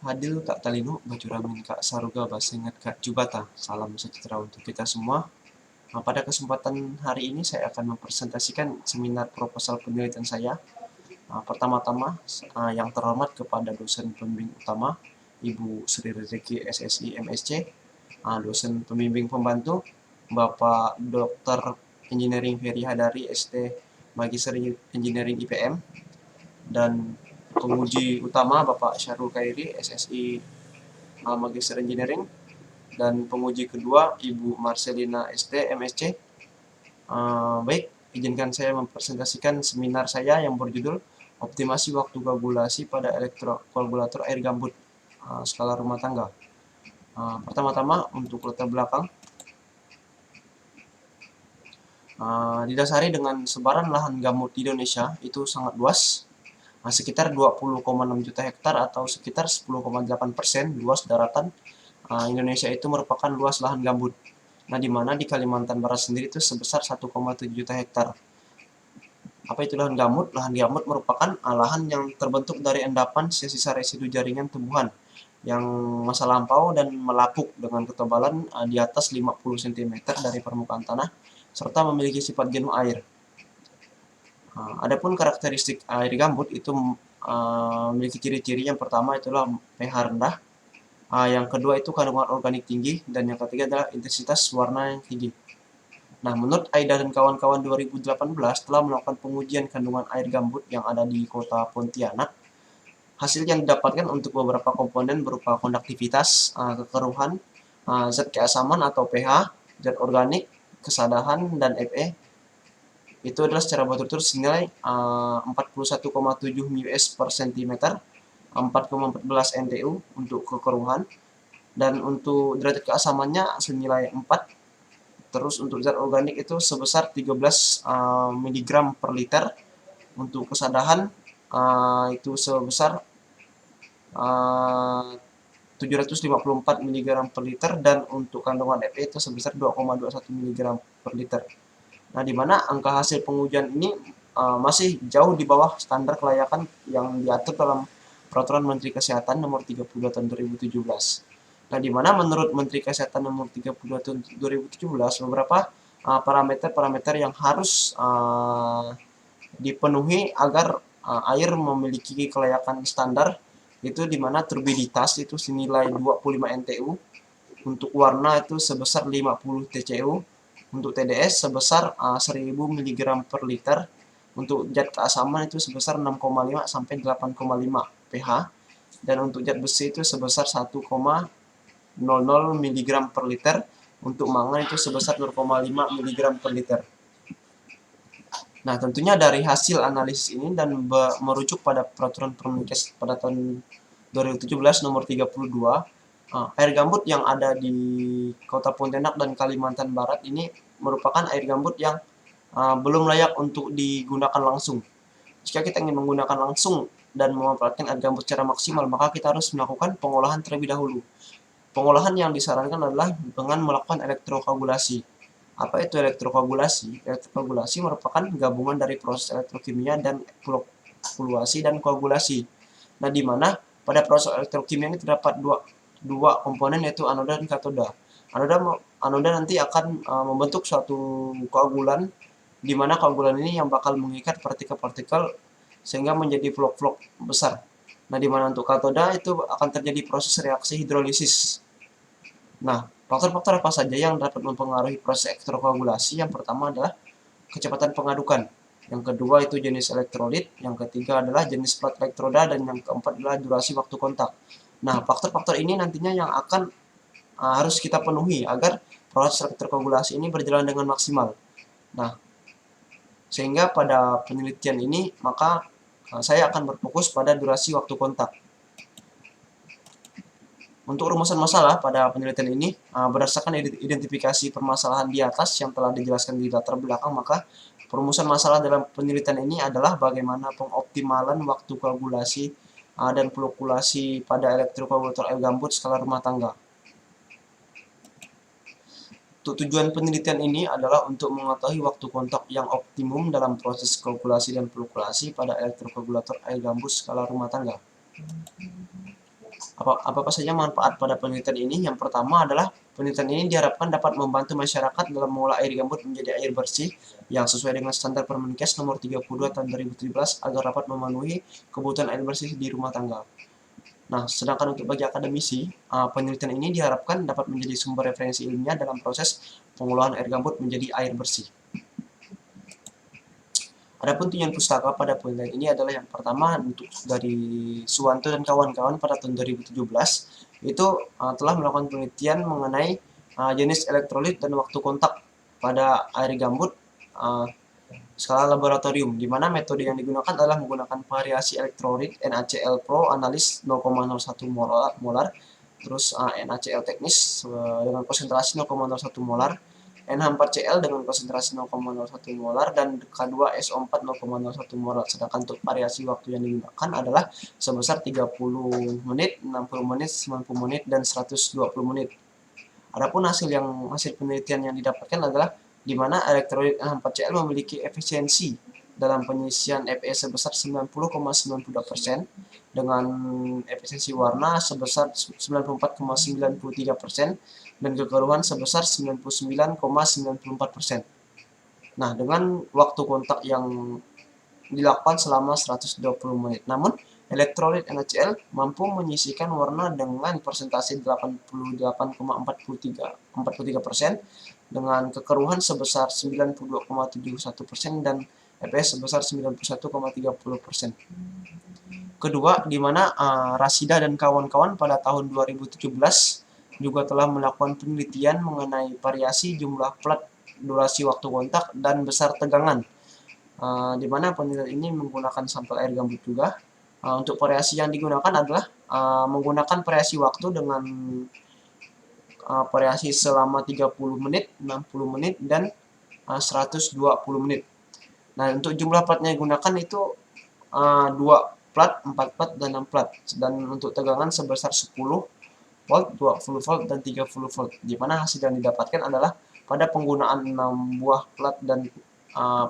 Hadil Kak Talino, Bajuramin Kak Saruga, Basengat Kak Jubata. Salam sejahtera untuk kita semua. Pada kesempatan hari ini saya akan mempresentasikan seminar proposal penelitian saya. Pertama-tama yang terhormat kepada dosen pembimbing utama Ibu Sri Rezeki SSI MSc, dosen pembimbing pembantu Bapak Dr. Engineering Ferry Hadari ST Magister Engineering IPM, dan penguji utama Bapak Syarul Khairi SSI Magister Engineering, dan penguji kedua Ibu Marcelina ST MSc. Baik, izinkan saya mempresentasikan seminar saya yang berjudul Optimasi Waktu Koagulasi pada Elektrokoagulator Air Gambut Skala Rumah Tangga. Pertama-tama untuk latar belakang, didasari dengan sebaran lahan gambut di Indonesia itu sangat luas, sekitar 20,6 juta hektar atau sekitar 10,8% luas daratan Indonesia itu merupakan luas lahan gambut. Nah, di mana di Kalimantan Barat sendiri itu sebesar 1,7 juta hektar. Apa itu lahan gambut? Lahan gambut merupakan lahan yang terbentuk dari endapan sisa residu jaringan tumbuhan yang masa lampau dan melapuk dengan ketebalan di atas 50 cm dari permukaan tanah serta memiliki sifat jenuh air. Adapun karakteristik air gambut itu memiliki ciri-ciri. Yang pertama itulah pH rendah, yang kedua itu kandungan organik tinggi, dan yang ketiga adalah intensitas warna yang tinggi. Nah, menurut Aida dan kawan-kawan 2018 telah melakukan pengujian kandungan air gambut yang ada di kota Pontianak. Hasil yang didapatkan untuk beberapa komponen berupa konduktivitas, kekeruhan, zat keasaman atau pH, zat organik, kesadahan, dan Fe itu adalah secara berturut-turut senilai 41,7 μs per cm, 4,14 NTU untuk kekeruhan, dan untuk derajat keasamannya senilai 4. Terus untuk zat organik itu sebesar 13 mg per liter, untuk kesadahan itu sebesar 754 mg per liter, dan untuk kandungan Fe itu sebesar 2,21 mg per liter. Nah, di mana angka hasil pengujian ini masih jauh di bawah standar kelayakan yang diatur dalam Peraturan Menteri Kesehatan Nomor 32 Tahun 2017. Nah, di mana menurut Menteri Kesehatan Nomor 32 Tahun 2017 beberapa parameter-parameter yang harus dipenuhi agar air memiliki kelayakan standar, itu di mana turbiditas itu senilai 25 NTU, untuk warna itu sebesar 50 TCU, untuk TDS sebesar 1000 mg per liter, untuk zat keasaman itu sebesar 6,5 sampai 8,5 pH, dan untuk zat besi itu sebesar 1,00 mg per liter, untuk mangan itu sebesar 0,5 mg per liter. Nah, tentunya dari hasil analisis ini dan merujuk pada peraturan Permenkes pada tahun 2017 nomor 32, air gambut yang ada di Kota Pontianak dan Kalimantan Barat ini merupakan air gambut yang belum layak untuk digunakan langsung. Jika kita ingin menggunakan langsung dan memanfaatkan air gambut secara maksimal, maka kita harus melakukan pengolahan terlebih dahulu. Pengolahan yang disarankan adalah dengan melakukan elektrokoagulasi. Apa itu elektrokoagulasi? Elektrokoagulasi merupakan gabungan dari proses elektrokimia dan fluktuasi dan koagulasi. Nah, di mana pada proses elektrokimia ini terdapat dua komponen, yaitu anoda dan katoda. Anoda nanti akan membentuk suatu koagulan, di mana koagulan ini yang bakal mengikat partikel-partikel sehingga menjadi vlog-vlog besar. Nah, di mana untuk katoda itu akan terjadi proses reaksi hidrolisis. Nah, faktor-faktor apa saja yang dapat mempengaruhi proses elektrokoagulasi? Yang pertama adalah kecepatan pengadukan, yang kedua itu jenis elektrolit, yang ketiga adalah jenis plat elektroda, dan yang keempat adalah durasi waktu kontak. Nah, faktor-faktor ini nantinya yang akan harus kita penuhi agar proses elektrokoagulasi ini berjalan dengan maksimal. Nah, sehingga pada penelitian ini maka saya akan berfokus pada durasi waktu kontak. Untuk rumusan masalah pada penelitian ini, berdasarkan identifikasi permasalahan di atas yang telah dijelaskan di latar belakang, maka perumusan masalah dalam penelitian ini adalah bagaimana pengoptimalan waktu koagulasi dan flokulasi pada elektrokoagulator air gambut skala rumah tangga. Tujuan penelitian ini adalah untuk mengetahui waktu kontak yang optimum dalam proses koagulasi dan flokulasi pada elektrokoagulator air gambut skala rumah tangga. Apa saja manfaat pada penelitian ini? Yang pertama adalah penelitian ini diharapkan dapat membantu masyarakat dalam mengolah air gambut menjadi air bersih yang sesuai dengan standar Permenkes nomor 32 tahun 2017 agar dapat memenuhi kebutuhan air bersih di rumah tangga. Nah, sedangkan untuk bagi akademisi, penelitian ini diharapkan dapat menjadi sumber referensi ilmiah dalam proses pengolahan air gambut menjadi air bersih. Adapun tujuan pustaka pada penelitian ini adalah yang pertama untuk dari Suwanto dan kawan-kawan pada tahun 2017 itu telah melakukan penelitian mengenai jenis elektrolit dan waktu kontak pada air gambut skala laboratorium, di mana metode yang digunakan adalah menggunakan variasi elektrolit NaCl Pro analis 0,01 molar, terus NaCl teknis dengan konsentrasi 0,01 molar, NH4Cl dengan konsentrasi 0,01 molar, dan K2SO4 0,01 molar. Sedangkan untuk variasi waktu yang digunakan adalah sebesar 30 menit, 60 menit, 90 menit, dan 120 menit. Adapun hasil penelitian yang didapatkan adalah di mana elektrolit NH4Cl memiliki efisiensi dalam penyisian Fe sebesar 90,92% dengan efisiensi warna sebesar 94,93% dan kekeruhan sebesar 99,94%. Nah, dengan waktu kontak yang dilakukan selama 120 menit. Namun, elektrolit NaCl mampu menyisihkan warna dengan persentase 88,43% dengan kekeruhan sebesar 92,71% dan EPS sebesar 91,30%. Kedua, di mana Rasida dan kawan-kawan pada tahun 2017 juga telah melakukan penelitian mengenai variasi jumlah plat, durasi waktu kontak, dan besar tegangan. Di mana penelitian ini menggunakan sampel air gambut juga. Untuk variasi yang digunakan adalah menggunakan variasi waktu dengan variasi selama 30 menit, 60 menit, dan 120 menit. Nah, untuk jumlah plat yang digunakan itu 2 plat, 4 plat, dan 6 plat. Dan untuk tegangan sebesar 10 volt, 20 volt, dan 30 volt. Di mana hasil yang didapatkan adalah pada penggunaan 6 buah plat dan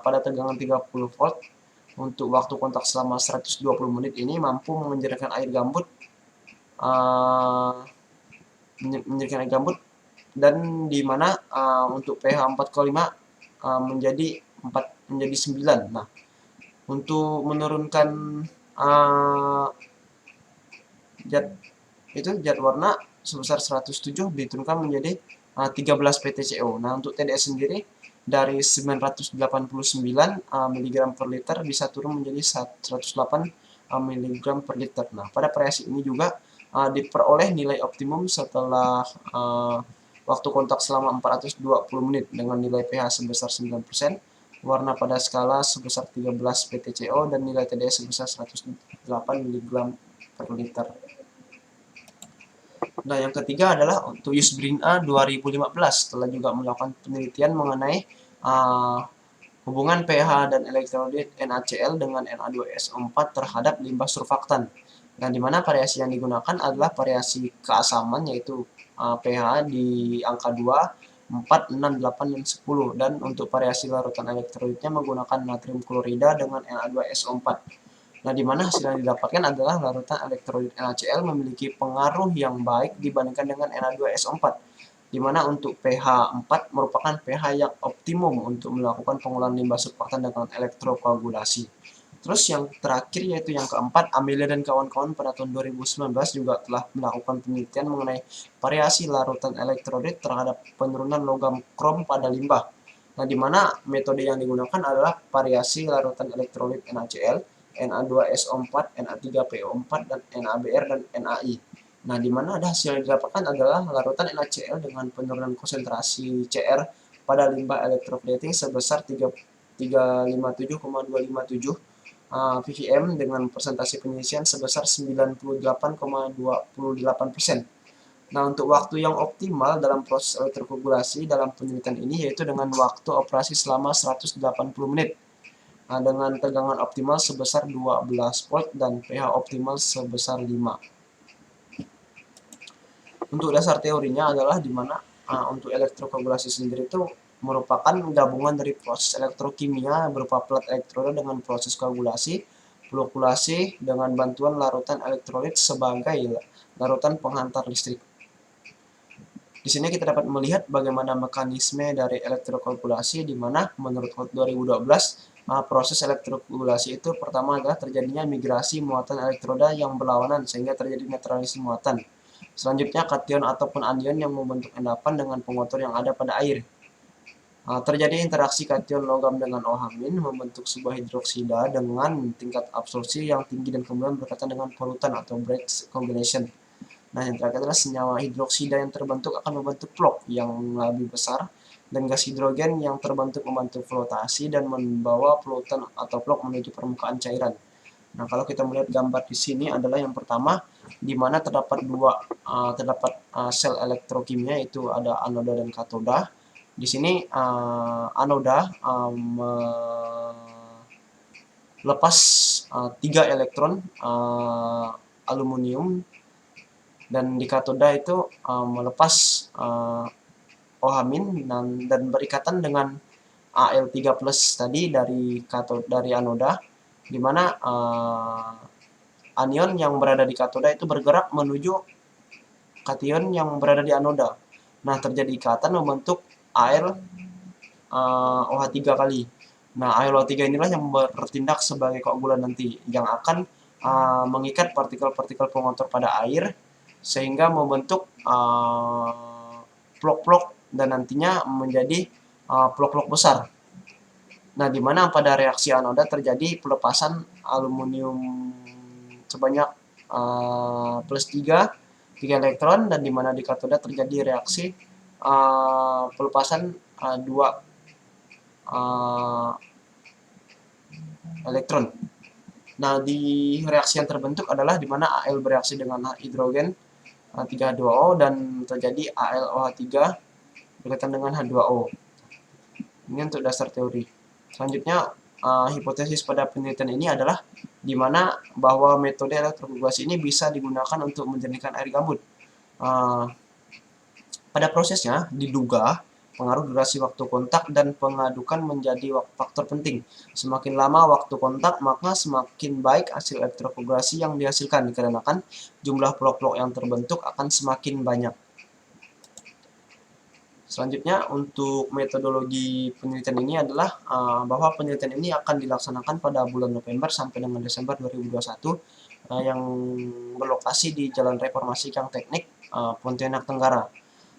pada tegangan 30 volt untuk waktu kontak selama 120 menit ini mampu menjadikan air gambut dan di mana untuk pH 4,5 menjadi 9. Nah, untuk menurunkan zat warna sebesar 107 diturunkan menjadi 13 PTCO. Nah, untuk TDS sendiri dari 989 mg per liter bisa turun menjadi 108 mg per liter. Nah, pada variasi ini juga diperoleh nilai optimum setelah waktu kontak selama 420 menit dengan nilai pH sebesar 9%, warna pada skala sebesar 13 PTCO, dan nilai TDS sebesar 108 mg per liter. Nah, yang ketiga adalah untuk Yusbrina 2015 telah juga melakukan penelitian mengenai hubungan pH dan elektrolit NaCl dengan Na2SO4 terhadap limbah surfaktan. Nah, di mana variasi yang digunakan adalah variasi keasaman, yaitu pH di angka 2, 4, 6, 8, dan 10. Dan untuk variasi larutan elektrolitnya menggunakan natrium klorida dengan Na2SO4. Nah, di mana hasil yang didapatkan adalah larutan elektrolit NaCl memiliki pengaruh yang baik dibandingkan dengan Na2SO4, di mana untuk pH 4 merupakan pH yang optimum untuk melakukan pengolahan limbah surfaktan dengan elektrokoagulasi. Terus yang terakhir yaitu yang keempat, Amelia dan kawan-kawan pada tahun 2019 juga telah melakukan penelitian mengenai variasi larutan elektrolit terhadap penurunan logam krom pada limbah. Nah, di mana metode yang digunakan adalah variasi larutan elektrolit NaCl, Na2SO4, Na3PO4, dan NaBr, dan NaI. Nah, di mana ada hasil yang didapatkan adalah larutan NaCl dengan penurunan konsentrasi Cr pada limbah electroplating sebesar 357,257 ppm dengan persentase penyisian sebesar 98,28%. Nah, untuk waktu yang optimal dalam proses elektrokoagulasi dalam penelitian ini yaitu dengan waktu operasi selama 180 menit. Dengan tegangan optimal sebesar 12 volt dan pH optimal sebesar 5. Untuk dasar teorinya adalah di mana untuk elektrokoagulasi sendiri itu merupakan gabungan dari proses elektrokimia berupa plat elektroda dengan proses koagulasi flokulasi dengan bantuan larutan elektrolit sebagai larutan penghantar listrik. Di sini kita dapat melihat bagaimana mekanisme dari elektrokoagulasi, di mana menurut 2012 proses elektrokoagulasi itu pertama adalah terjadinya migrasi muatan elektroda yang berlawanan sehingga terjadi netralisasi muatan. Selanjutnya kation ataupun anion yang membentuk endapan dengan pengotor yang ada pada air. Terjadi interaksi kation logam dengan OH- membentuk sebuah hidroksida dengan tingkat absorpsi yang tinggi dan kemudian berkaitan dengan polutan atau Bragg combination. Nah, yang terakhir adalah senyawa hidroksida yang terbentuk akan membentuk plok yang lebih besar dan gas hidrogen yang terbentuk membantu flotasi dan membawa polutan atau plok menuju permukaan cairan. Nah, kalau kita melihat gambar di sini adalah yang pertama, di mana terdapat sel elektrokimia, itu ada anoda dan katoda. Di sini anoda melepas 3 elektron aluminium, dan di katoda itu melepas OH- dan berikatan dengan Al3+ tadi dari anoda, di mana anion yang berada di katoda itu bergerak menuju kation yang berada di anoda. Nah, terjadi ikatan membentuk OH3 kali. Nah, OH3 inilah yang bertindak sebagai koagulan nanti, yang akan mengikat partikel-partikel pengotor pada air sehingga membentuk plok-plok dan nantinya menjadi plok-plok besar. Nah, di mana pada reaksi anoda terjadi pelepasan aluminium sebanyak +3 elektron, dan di mana di katoda terjadi reaksi pelepasan 2 elektron. Nah, di reaksi yang terbentuk adalah di mana Al bereaksi dengan hidrogen 3H2O dan terjadi AlOH3 berkaitan dengan H2O. Ini untuk dasar teori. Selanjutnya, hipotesis pada penelitian ini adalah di mana bahwa metode elektrokoagulasi ini bisa digunakan untuk menjernihkan air gambut. Pada prosesnya diduga pengaruh durasi waktu kontak dan pengadukan menjadi faktor penting. Semakin lama waktu kontak, maka semakin baik hasil elektrokoagulasi yang dihasilkan, dikarenakan jumlah plok-plok yang terbentuk akan semakin banyak. Selanjutnya, untuk metodologi penelitian ini adalah bahwa penelitian ini akan dilaksanakan pada bulan November sampai dengan Desember 2021 yang berlokasi di Jalan Reformasi Kang Teknik, Pontianak Tenggara.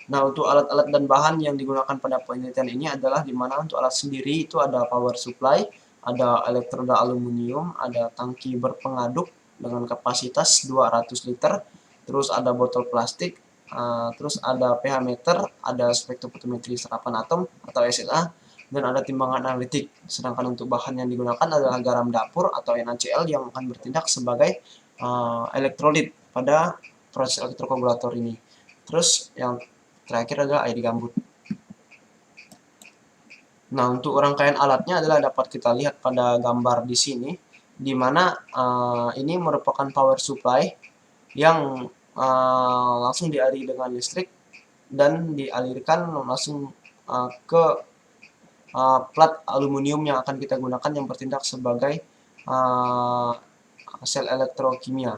Nah, untuk alat-alat dan bahan yang digunakan pada penelitian ini adalah di mana untuk alat sendiri itu ada power supply, ada elektroda aluminium, ada tangki berpengaduk dengan kapasitas 200 liter, terus ada botol plastik, terus ada pH meter, ada spektrofotometri serapan atom atau SLA, dan ada timbangan analitik. Sedangkan untuk bahan yang digunakan adalah garam dapur atau NaCl yang akan bertindak sebagai elektrolit pada proses elektrokoagulator ini. Terus yang terakhir adalah air gambut. Nah, untuk rangkaian alatnya adalah dapat kita lihat pada gambar di sini, di mana ini merupakan power supply yang langsung dialiri dengan listrik dan dialirkan langsung ke plat aluminium yang akan kita gunakan yang bertindak sebagai sel elektrokimia.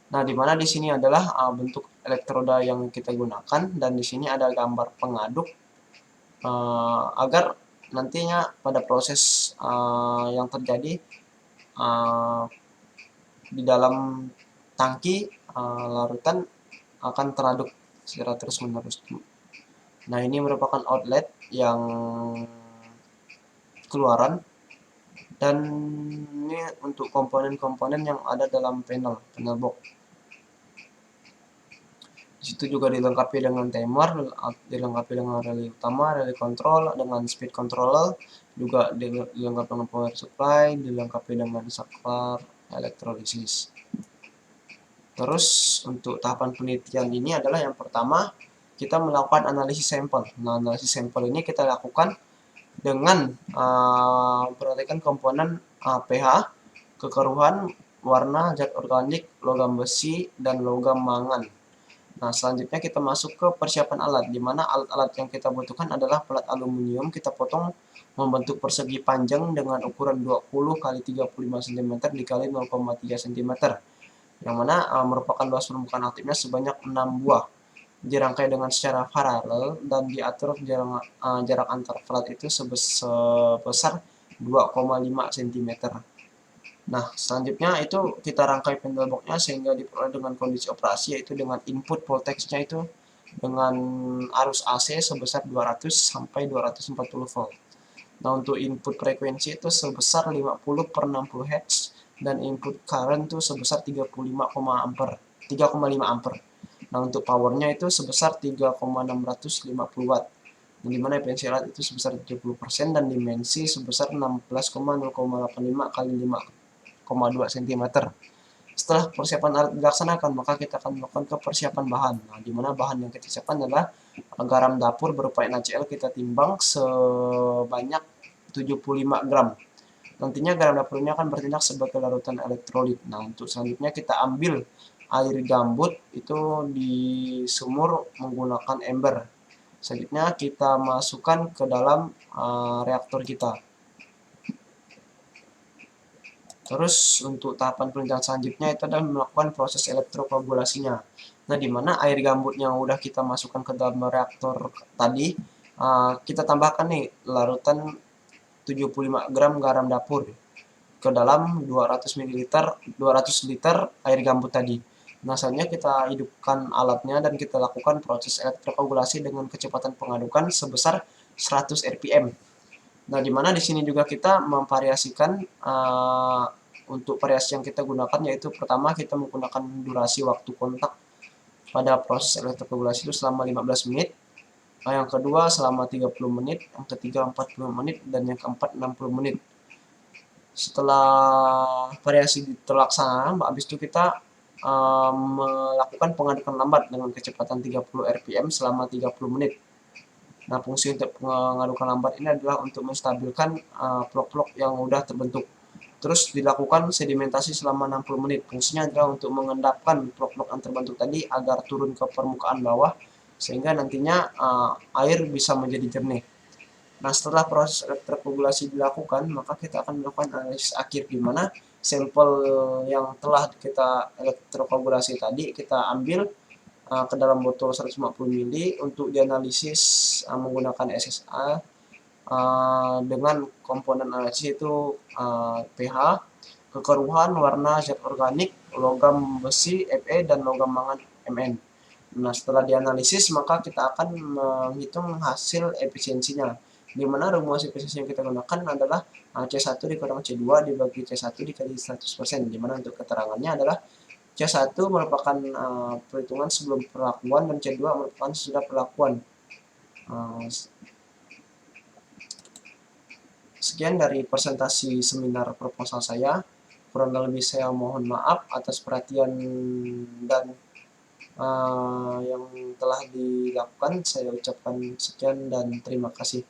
Nah, di mana di sini adalah bentuk elektroda yang kita gunakan, dan di sini ada gambar pengaduk agar nantinya pada proses yang terjadi di dalam tangki larutan akan teraduk secara terus-menerus. Nah, ini merupakan outlet yang keluaran, dan ini untuk komponen-komponen yang ada dalam panel box. Situ juga dilengkapi dengan timer, dilengkapi dengan relay utama, relay control, dengan speed controller, juga dilengkapi dengan power supply, dilengkapi dengan saklar elektrolisis. Terus untuk tahapan penelitian ini adalah yang pertama kita melakukan analisis sampel. Nah, analisis sampel ini kita lakukan dengan memperhatikan komponen pH, kekeruhan, warna, zat organik, logam besi, dan logam mangan. Nah, selanjutnya kita masuk ke persiapan alat, di mana alat-alat yang kita butuhkan adalah pelat aluminium. Kita potong membentuk persegi panjang dengan ukuran 20 kali 35 cm dikali 0,3 cm, yang mana merupakan luas permukaan aktifnya sebanyak 6 buah, dirangkai dengan secara paralel dan diatur jarak antar pelat itu sebesar 2,5 cm. Nah, selanjutnya itu kita rangkai pendel boxnya sehingga diperoleh dengan kondisi operasi, yaitu dengan input voltage-nya itu dengan arus AC sebesar 200 sampai 240 volt. Nah, untuk input frekuensi itu sebesar 50 per 60 Hz dan input current itu sebesar 3,5 ampere. Nah, untuk powernya itu sebesar 3,650 watt. Di mana efisiensi alat itu sebesar 70% dan dimensi sebesar 16,085 kali 5,2 cm. Setelah persiapan alat dilaksanakan, maka kita akan melakukan ke persiapan bahan. Nah, di mana bahan yang kita siapkan adalah garam dapur berupa NaCl, kita timbang sebanyak 75 gram. Nantinya garam dapur ini akan bertindak sebagai larutan elektrolit. Nah, untuk selanjutnya kita ambil air gambut itu di sumur menggunakan ember. Selanjutnya kita masukkan ke dalam reaktor kita. Terus untuk tahapan perencanaan selanjutnya itu adalah melakukan proses elektrokoagulasinya. Nah, di mana air gambut yang udah kita masukkan ke dalam reaktor tadi, kita tambahkan nih larutan 75 gram garam dapur ke dalam 200 ml, 200 liter air gambut tadi. Nah, selanjutnya kita hidupkan alatnya dan kita lakukan proses elektrokoagulasi dengan kecepatan pengadukan sebesar 100 rpm. Nah, di mana di sini juga kita memvariasikan untuk variasi yang kita gunakan, yaitu pertama kita menggunakan durasi waktu kontak pada proses elektrokoagulasi itu selama 15 menit. Nah, yang kedua selama 30 menit, yang ketiga 40 menit, dan yang keempat 60 menit. Setelah variasi terlaksana, habis itu kita melakukan pengadukan lambat dengan kecepatan 30 rpm selama 30 menit. Nah, fungsi untuk pengadukan lambat ini adalah untuk menstabilkan vlog-vlog yang sudah terbentuk. Terus dilakukan sedimentasi selama 60 menit. Fungsinya adalah untuk mengendapkan vlog-vlog yang terbentuk tadi agar turun ke permukaan bawah, sehingga nantinya air bisa menjadi jernih. Nah, setelah proses elektrokoagulasi dilakukan, maka kita akan melakukan analisis akhir, di mana sampel yang telah kita elektrokoagulasi tadi kita ambil ke dalam botol 150 ml untuk dianalisis menggunakan SSA dengan komponen analisis itu pH, kekeruhan, warna, zat organik, logam besi Fe, dan logam mangan Mn. Nah, setelah dianalisis maka kita akan menghitung hasil efisiensinya, di mana rumus efisiensi yang kita gunakan adalah C1 dikurang C2 dibagi C1 dikali 100%, di mana untuk keterangannya adalah C1 merupakan perhitungan sebelum perlakuan dan C2 merupakan sesudah perlakuan. Sekian dari presentasi seminar proposal saya. Kurang lebih saya mohon maaf atas perhatian dan yang telah dilakukan. Saya ucapkan sekian dan terima kasih.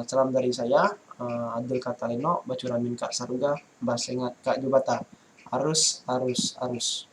Salam dari saya, Abdul Katalino, Bacuramin Kak Saruga, Basengat Kak Jubata. Arus, arus, arus.